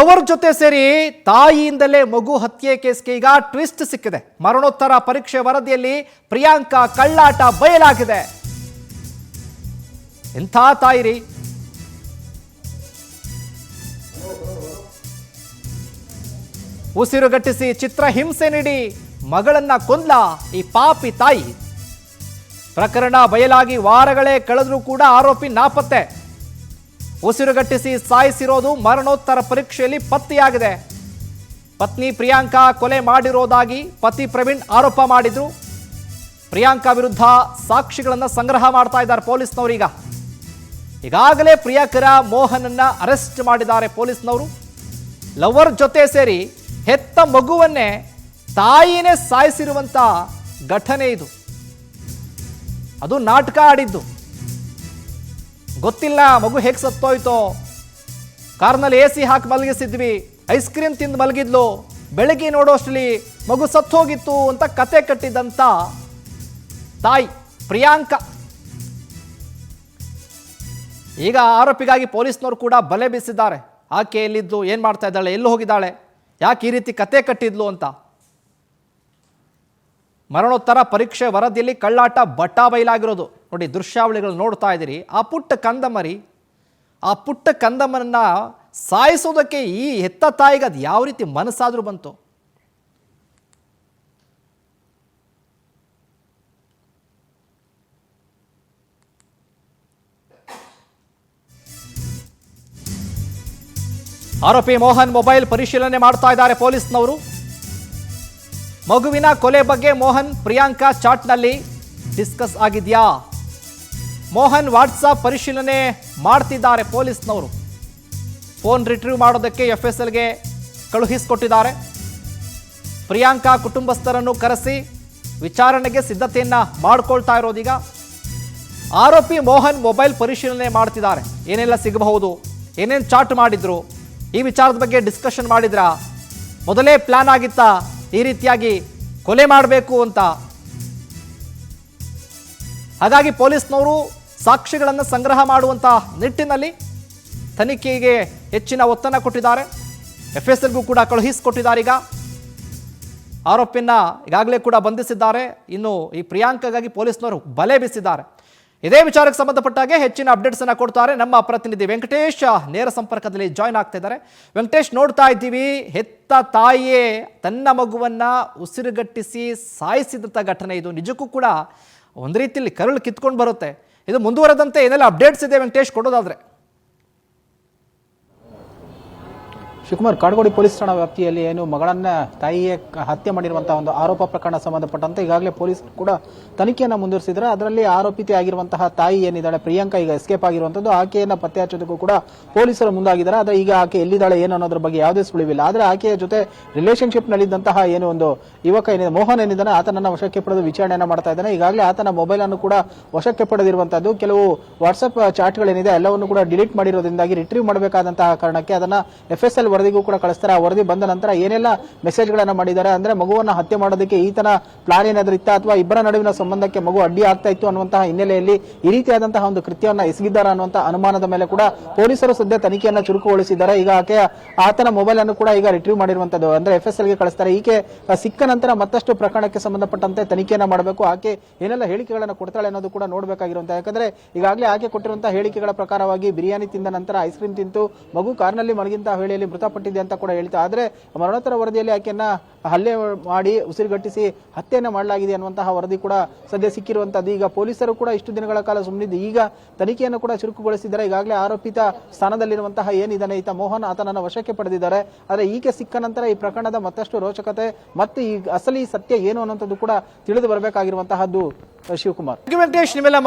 Lover ಜೊತೆ ಸೇರಿ ತಾಯಿಯಿಂದಲೇ ಮಗು ಹತ್ಯೆ ಕೇಸ್ಗೆ ಈಗ ಟ್ವಿಸ್ಟ್ ಸಿಕ್ಕಿದೆ. ಮರಣೋತ್ತರ ಪರೀಕ್ಷೆ ವರದಿಯಲ್ಲಿ ಪ್ರಿಯಾಂಕಾ ಕಳ್ಳಾಟ ಬಯಲಾಗಿದೆ. ಎಂಥ ತಾಯಿರಿ, ಉಸಿರುಗಟ್ಟಿಸಿ ಚಿತ್ರಹಿಂಸೆ ನೀಡಿ ಮಗಳನ್ನ ಕೊಂದ್ಲ ಈ ಪಾಪಿ ತಾಯಿ. ಪ್ರಕರಣ ಬಯಲಾಗಿ ವಾರಗಳೇ ಕಳೆದರೂ ಕೂಡ ಆರೋಪಿ ನಾಪತ್ತೆ. ಉಸಿರುಗಟ್ಟಿಸಿ ಸಾಯಿಸಿರೋದು ಮರಣೋತ್ತರ ಪರೀಕ್ಷೆಯಲ್ಲಿ ಪತ್ತೆಯಾಗಿದೆ. ಪತ್ನಿ ಪ್ರಿಯಾಂಕಾ ಕೊಲೆ ಮಾಡಿರೋದಾಗಿ ಪತಿ ಪ್ರವೀಣ್ ಆರೋಪ ಮಾಡಿದ್ರು. ಪ್ರಿಯಾಂಕಾ ವಿರುದ್ಧ ಸಾಕ್ಷಿಗಳನ್ನು ಸಂಗ್ರಹ ಮಾಡ್ತಾ ಇದ್ದಾರೆ ಪೊಲೀಸ್ನವರು. ಈಗಾಗಲೇ ಪ್ರಿಯಕರ ಮೋಹನನ್ನ ಅರೆಸ್ಟ್ ಮಾಡಿದ್ದಾರೆ ಪೊಲೀಸ್ನವರು. ಲವರ್ ಜೊತೆ ಸೇರಿ ಹೆತ್ತ ಮಗುವನ್ನೇ ತಾಯಿನೇ ಸಾಯಿಸಿರುವಂತ ಘಟನೆ ಇದು. ಅದು ನಾಟಕ ಆಡಿದ್ದು. ಗೊತ್ತಿಲ್ಲ ಮಗು ಹೇಗೆ ಸತ್ತೋಯ್ತೋ, ಕಾರ್ನಲ್ಲಿ AC ಹಾಕಿ ಮಲಗಿಸಿದ್ವಿ, ಐಸ್ ಕ್ರೀಮ್ ತಿಂದು ಮಲಗಿದ್ಲು, ಬೆಳಗ್ಗೆ ನೋಡೋಷ್ಟರಲ್ಲಿ ಮಗು ಸತ್ತೋಗಿತ್ತು ಅಂತ ಕತೆ ಕಟ್ಟಿದಂತ ತಾಯಿ ಪ್ರಿಯಾಂಕಾ. ಈಗ ಆರೋಪಿಗಾಗಿ ಪೊಲೀಸ್ನವರು ಕೂಡ ಬಲೆ ಬೀಸಿದ್ದಾರೆ. ಆಕೆ ಎಲ್ಲಿದ್ದು, ಏನು ಮಾಡ್ತಾ ಇದ್ದಾಳೆ, ಎಲ್ಲಿ ಹೋಗಿದ್ದಾಳೆ, ಯಾಕೆ ಈ ರೀತಿ ಕತೆ ಕಟ್ಟಿದ್ಲು ಅಂತ. ಮರಣೋತ್ತರ ಪರೀಕ್ಷೆ ವರದಿಯಲ್ಲಿ ಕಳ್ಳಾಟ ಬಟಾ ಬಯಲಾಗಿರೋದು ನೋಡಿ. ದೃಶ್ಯಾವಳಿಗಳು ನೋಡ್ತಾ ಇದ್ದೀರಿ. ಆ ಪುಟ್ಟ ಕಂದಮ್ಮನನ್ನ ಸಾಯಿಸೋದಕ್ಕೆ ಈ ಹೆತ್ತ ತಾಯಿಗೆ ಅದು ಯಾವ ರೀತಿ ಮನಸ್ಸಾದ್ರೂ ಬಂತು. ಆರೋಪಿ ಮೋಹನ್ ಮೊಬೈಲ್ ಪರಿಶೀಲನೆ ಮಾಡ್ತಾ ಇದ್ದಾರೆ ಪೊಲೀಸ್ನವರು. ಮಗುವಿನ ಕೊಲೆ ಬಗ್ಗೆ ಮೋಹನ್ ಪ್ರಿಯಾಂಕಾ ಚಾಟ್ನಲ್ಲಿ ಡಿಸ್ಕಸ್ ಆಗಿದ್ಯಾ? ಮೋಹನ್ ವಾಟ್ಸಾಪ್ ಪರಿಶೀಲನೆ ಮಾಡ್ತಿದ್ದಾರೆ ಪೊಲೀಸ್ನವರು. ಫೋನ್ ರಿಟ್ರೀವ್ ಮಾಡೋದಕ್ಕೆ FSLಗೆ ಕಳುಹಿಸಿಕೊಟ್ಟಿದ್ದಾರೆ. ಪ್ರಿಯಾಂಕಾ ಕುಟುಂಬಸ್ಥರನ್ನು ಕರೆಸಿ ವಿಚಾರಣೆಗೆ ಸಿದ್ಧತೆಯನ್ನ ಮಾಡ್ಕೊಳ್ತಾ ಇರೋದೀಗ. ಆರೋಪಿ ಮೋಹನ್ ಮೊಬೈಲ್ ಪರಿಶೀಲನೆ ಮಾಡ್ತಿದ್ದಾರೆ. ಏನೆಲ್ಲ ಸಿಗಬಹುದು, ಏನೇನು ಚಾಟ್ ಮಾಡಿದ್ರು, ಈ ವಿಚಾರದ ಬಗ್ಗೆ ಡಿಸ್ಕಷನ್ ಮಾಡಿದ್ರ, ಮೊದಲೇ ಪ್ಲಾನ್ ಆಗಿತ್ತಾ ಈ ರೀತಿಯಾಗಿ ಕೊಲೆ ಮಾಡಬೇಕು ಅಂತ. ಹಾಗಾಗಿ ಪೊಲೀಸ್ನವರು ಸಾಕ್ಷಿಗಳನ್ನು ಸಂಗ್ರಹ ಮಾಡುವಂತ ನಿಟ್ಟಿನಲ್ಲಿ ತನಿಖೆಗೆ ಹೆಚ್ಚಿನ ಒತ್ತನ್ನು ಕೊಟ್ಟಿದ್ದಾರೆ. FSLಗೂ ಕೂಡ ಕಳುಹಿಸಿಕೊಟ್ಟಿದ್ದಾರೆ. ಈಗ ಆರೋಪಿಯನ್ನ ಈಗಾಗಲೇ ಕೂಡ ಬಂಧಿಸಿದ್ದಾರೆ. ಇನ್ನು ಈ ಪ್ರಿಯಾಂಕಾಗಾಗಿ ಪೊಲೀಸ್ನವರು ಬಲೆ ಬೀಸಿದ್ದಾರೆ. ಇದೇ ವಿಚಾರಕ್ಕೆ ಸಂಬಂಧಪಟ್ಟ ಹಾಗೆ ಹೆಚ್ಚಿನ ಅಪ್ಡೇಟ್ಸ್ ಅನ್ನ ಕೊಡ್ತಾರೆ ನಮ್ಮ ಪ್ರತಿನಿಧಿ ವೆಂಕಟೇಶ್. ನೇರ ಸಂಪರ್ಕದಲ್ಲಿ ಜಾಯ್ನ್ ಆಗ್ತಾ ಇದ್ದಾರೆ. ವೆಂಕಟೇಶ್, ನೋಡ್ತಾ ಇದ್ದೀವಿ, ಹೆತ್ತ ತಾಯಿಯೇ ತನ್ನ ಮಗುವನ್ನ ಉಸಿರುಗಟ್ಟಿಸಿ ಸಾಯಿಸಿದಂಥ ಘಟನೆ ಇದು. ನಿಜಕ್ಕೂ ಕೂಡ ಒಂದು ರೀತಿಯಲ್ಲಿ ಕರುಳು ಕಿತ್ಕೊಂಡು ಬರುತ್ತೆ. ಇದು ಮುಂದುವರೆದಂತೆ ಏನೆಲ್ಲ ಅಪ್ಡೇಟ್ಸ್ ಇದೆ ವೆಂಕಟೇಶ್, ಕೊಡೋದಾದ್ರೆ? ಶಿವಕುಮಾರ್, ಕಾಡುಗೋಡಿ ಪೊಲೀಸ್ ಠಾಣಾ ವ್ಯಾಪ್ತಿಯಲ್ಲಿ ಏನು ಮಗಳನ್ನ ತಾಯಿಯೇ ಹತ್ಯೆ ಮಾಡಿರುವಂತಹ ಒಂದು ಆರೋಪ ಪ್ರಕರಣ ಸಂಬಂಧಪಟ್ಟಂತೆ ಈಗಾಗಲೇ ಪೊಲೀಸ್ ಕೂಡ ತನಿಖೆಯನ್ನು ಮುಂದುವರಿಸಿದ್ರೆ. ಅದರಲ್ಲಿ ಆರೋಪಿತೆ ಆಗಿರುವಂತಹ ತಾಯಿ ಏನಿದ್ದಾಳೆ ಪ್ರಿಯಾಂಕಾ, ಈಗ ಎಸ್ಕೇಪ್ ಆಗಿರುವಂತದ್ದು. ಆಕೆಯನ್ನ ಪತ್ತೆ ಹಚ್ಚೋದಕ್ಕೂ ಕೂಡ ಪೊಲೀಸರು ಮುಂದಾಗಿದ್ದಾರೆ. ಆದ್ರೆ ಈಗ ಆಕೆ ಎಲ್ಲಿದ್ದಾಳೆ ಏನು ಅನ್ನೋದ್ರ ಬಗ್ಗೆ ಯಾವುದೇ ಸುಳಿವಿಲ್ಲ. ಆದ್ರೆ ಆಕೆಯ ಜೊತೆ ರಿಲೇಶನ್ಶಿಪ್ ನಲ್ಲಿದ್ದಂತಹ ಏನು ಒಂದು ಯುವಕ ಏನಿದೆ ಮೋಹನ್ ಏನಿದ್ದಾನೆ, ಆತನನ್ನ ವಶಕ್ಕೆ ಪಡೆದು ವಿಚಾರಣೆಯನ್ನ ಮಾಡ್ತಾ ಇದ್ದಾನೆ. ಈಗಾಗಲೇ ಆತನ ಮೊಬೈಲ್ ಅನ್ನು ಕೂಡ ವಶಕ್ಕೆ ಪಡೆದಿರುವಂತದ್ದು. ಕೆಲವು ವಾಟ್ಸ್ಆಪ್ ಚಾಟ್ಗಳೇನಿದೆ ಎಲ್ಲವನ್ನು ಕೂಡ ಡಿಲೀಟ್ ಮಾಡಿರೋದ್ರಿಂದಾಗಿ ರಿಟ್ರೀವ್ ಮಾಡಬೇಕಾದಂತಹ ಕಾರಣಕ್ಕೆ ಅದನ್ನ FSL ವರದಿಗೂ ಕೂಡ ಕಳಿಸ್ತಾರೆ. ಆ ವರದಿ ಬಂದ ನಂತರ ಏನೆಲ್ಲ ಮೆಸೇಜ್ಗಳನ್ನ ಮಾಡಿದ್ದಾರೆ ಅಂದ್ರೆ, ಮಗುವನ್ನ ಹತ್ಯೆ ಮಾಡೋದಕ್ಕೆ ಈತನ ಪ್ಲಾನ್ ಏನಾದ್ರೂ ಇತ್ತ ಅಥವಾ ಇಬ್ಬರ ನಡುವಿನ ಸಂಬಂಧಕ್ಕೆ ಮಗು ಅಡ್ಡಿ ಆಗ್ತಾ ಇತ್ತು ಅನ್ನುವಂತಹ ಹಿನ್ನೆಲೆಯಲ್ಲಿ ಈ ರೀತಿಯಾದಂತಹ ಒಂದು ಕೃತ್ಯವನ್ನ ಎಸಗಿದ್ದಾರೆ ಅನ್ನುವಂತಹ ಅನುಮಾನದ ಮೇಲೆ ಕೂಡ ಪೊಲೀಸರು ಸದ್ಯ ತನಿಖೆಯನ್ನ ಚುರುಕುಗೊಳಿಸಿದ್ದಾರೆ. ಈಗ ಆತನ ಮೊಬೈಲ್ ಅನ್ನು ಕೂಡ ಈಗ ರಿಟ್ರೀವ್ ಮಾಡಿರುವಂತದ್ದು ಅಂದ್ರೆ FSLಗೆ ಕಳಿಸ್ತಾರೆ. ಈಕೆ ಸಿಕ್ಕ ನಂತರ ಮತ್ತಷ್ಟು ಪ್ರಕರಣಕ್ಕೆ ಸಂಬಂಧಪಟ್ಟಂತೆ ತನಿಖೆಯನ್ನ ಮಾಡಬೇಕು. ಆಕೆ ಏನೆಲ್ಲ ಹೇಳಿಕೆಗಳನ್ನ ಕೊಡ್ತಾಳೆ ಅನ್ನೋದು ಕೂಡ ನೋಡಬೇಕಾಗಿರುವಂತಹ. ಯಾಕಂದ್ರೆ ಈಗಾಗಲೇ ಆಕೆ ಕೊಟ್ಟಿರುವಂತಹ ಹೇಳಿಕೆಗಳ ಪ್ರಕಾರವಾಗಿ ಬಿರಿಯಾನಿ ತಿಂದ ನಂತರ ಐಸ್ ಕ್ರೀಮ್ ತಿಂತು ಮಗು ಕಾರ್ನಲ್ಲಿ ಮಲಗಿಂತಹ ವೇಳೆಯಲ್ಲಿ ಮೃತಪಟ್ಟಿದೆ ಅಂತ ಕೂಡ ಹೇಳ್ತಾ. ಆದ್ರೆ ಮರಣೋತ್ತರ ವರದಿಯಲ್ಲಿ ಆಕೆಯನ್ನ ಹಲ್ಲೆ ಮಾಡಿ ಉಸಿರುಗಟ್ಟಿಸಿ ಹತ್ಯೆಯನ್ನ ಮಾಡಲಾಗಿದೆ ಅನ್ನುವಂತಹ ವರದಿ ಕೂಡ ಸದ್ಯ ಸಿಕ್ಕಿರುವಂತದ್ದು. ಈಗ ಪೊಲೀಸರು ಕೂಡ ಇಷ್ಟು ದಿನಗಳ ಕಾಲ ಸುಮ್ಮನಿದ್ದು ಈಗ ತನಿಖೆಯನ್ನು ಕೂಡ ಚುರುಕುಗೊಳಿಸಿದ್ದಾರೆ. ಈಗಾಗಲೇ ಆರೋಪಿತ ಸ್ಥಾನದಲ್ಲಿರುವಂತಹ ಏನಿದ್ದಾನೆ ಈತ ಮೋಹನ್, ಆತನನ್ನ ವಶಕ್ಕೆ ಪಡೆದಿದ್ದಾರೆ. ಆದ್ರೆ ಈಕೆ ಸಿಕ್ಕ ನಂತರ ಈ ಪ್ರಕರಣದ ಮತ್ತಷ್ಟು ರೋಚಕತೆ ಮತ್ತು ಈ ಅಸಲಿ ಸತ್ಯ ಏನು ಅನ್ನುವಂಥದ್ದು ಕೂಡ ತಿಳಿದು ಬರಬೇಕಾಗಿರುವಂತಹದ್ದು. ಶಿವಕುಮಾರ್, ವೆಂಕಟೇಶ್, ನಿಮ್ಮೆಲ್ಲ